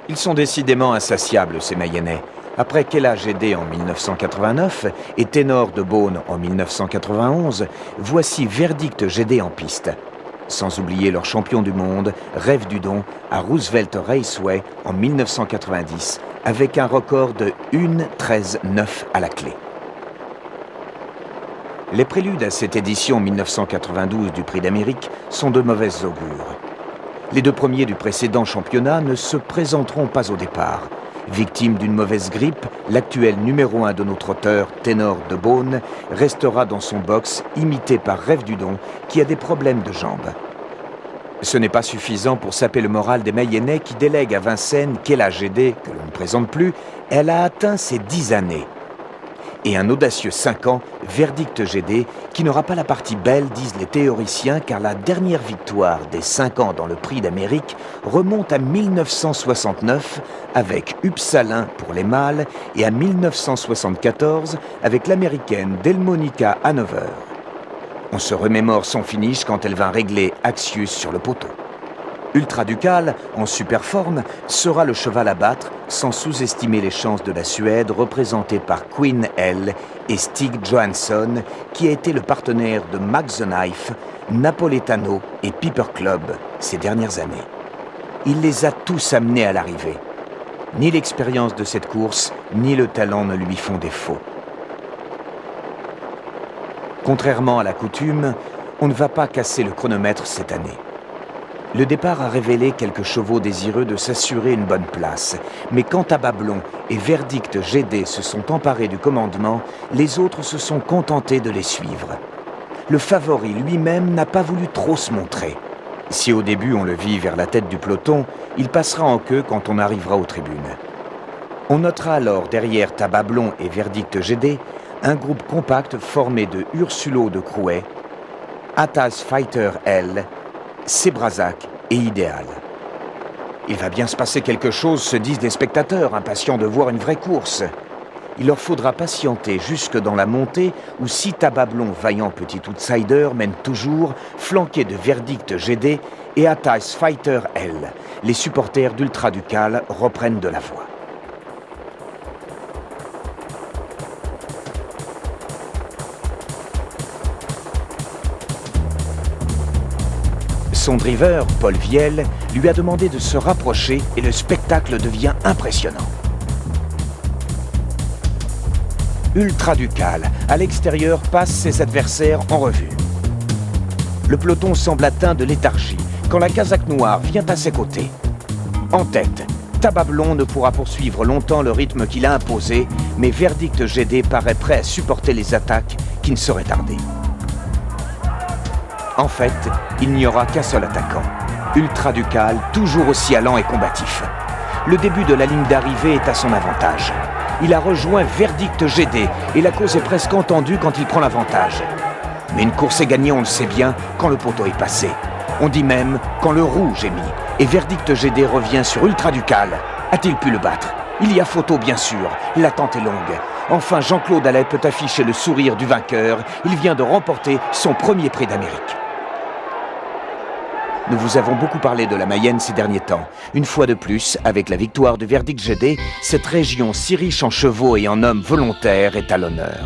Ils sont décidément insatiables, ces Mayennais. Après Kella GD en 1989 et Ténor de Beaune en 1991, voici Verdict GD en piste. Sans oublier leur champion du monde, Rêve du Don, à Roosevelt Raceway en 1990, avec un record de 1:13.9 à la clé. Les préludes à cette édition 1992 du Prix d'Amérique sont de mauvais augure. Les deux premiers du précédent championnat ne se présenteront pas au départ. Victime d'une mauvaise grippe, l'actuel numéro 1 de nos trotteurs, Ténor de Beaune, restera dans son box, imité par Rêve du Don, qui a des problèmes de jambes. Ce n'est pas suffisant pour saper le moral des Mayennais qui délèguent à Vincennes Kella GD, que l'on ne présente plus. Elle a atteint ses 10 années. Et un audacieux 5 ans, Verdict GD, qui n'aura pas la partie belle, disent les théoriciens, car la dernière victoire des 5 ans dans le Prix d'Amérique remonte à 1969 avec Uppsalin pour les mâles et à 1974 avec l'américaine Delmonica Hanover. On se remémore son finish quand elle vint régler Axius sur le poteau. Ultra Ducal, en super forme, sera le cheval à battre, sans sous-estimer les chances de la Suède, représentée par Queen L et Stig Johansson, qui a été le partenaire de Max the Knife, Napoletano et Piper Club ces dernières années. Il les a tous amenés à l'arrivée. Ni l'expérience de cette course, ni le talent ne lui font défaut. Contrairement à la coutume, on ne va pas casser le chronomètre cette année. Le départ a révélé quelques chevaux désireux de s'assurer une bonne place. Mais quand Tabablon et Verdict GD se sont emparés du commandement, les autres se sont contentés de les suivre. Le favori lui-même n'a pas voulu trop se montrer. Si au début on le vit vers la tête du peloton, il passera en queue quand on arrivera aux tribunes. On notera alors derrière Tabablon et Verdict GD un groupe compact formé de Ursulo de Crouet, Atas Fighter L, Sébrazac et Idéal. Il va bien se passer quelque chose, se disent les spectateurs, impatients de voir une vraie course. Il leur faudra patienter jusque dans la montée où si Tabablon, vaillant petit outsider, mène toujours, flanqué de Verdict GD et Atas Fighter L. Les supporters d'Ultra Ducal reprennent de la voix. Son driver, Paul Viel, lui a demandé de se rapprocher et le spectacle devient impressionnant. Ultra Ducal, à l'extérieur, passe ses adversaires en revue. Le peloton semble atteint de léthargie quand la casaque noire vient à ses côtés. En tête, Tabablon ne pourra poursuivre longtemps le rythme qu'il a imposé, mais Verdict GD paraît prêt à supporter les attaques qui ne sauraient tarder. En fait, il n'y aura qu'un seul attaquant, Ultra Ducal, toujours aussi allant et combatif. Le début de la ligne d'arrivée est à son avantage. Il a rejoint Verdict GD et la cause est presque entendue quand il prend l'avantage. Mais une course est gagnée, on le sait bien, quand le poteau est passé. On dit même quand le rouge est mis. Et Verdict GD revient sur Ultra Ducal. A-t-il pu le battre? Il y a photo, bien sûr. L'attente est longue. Enfin, Jean-Claude Allais peut afficher le sourire du vainqueur. Il vient de remporter son premier Prix d'Amérique. Nous vous avons beaucoup parlé de la Mayenne ces derniers temps. Une fois de plus, avec la victoire de Verdict GD, cette région si riche en chevaux et en hommes volontaires est à l'honneur.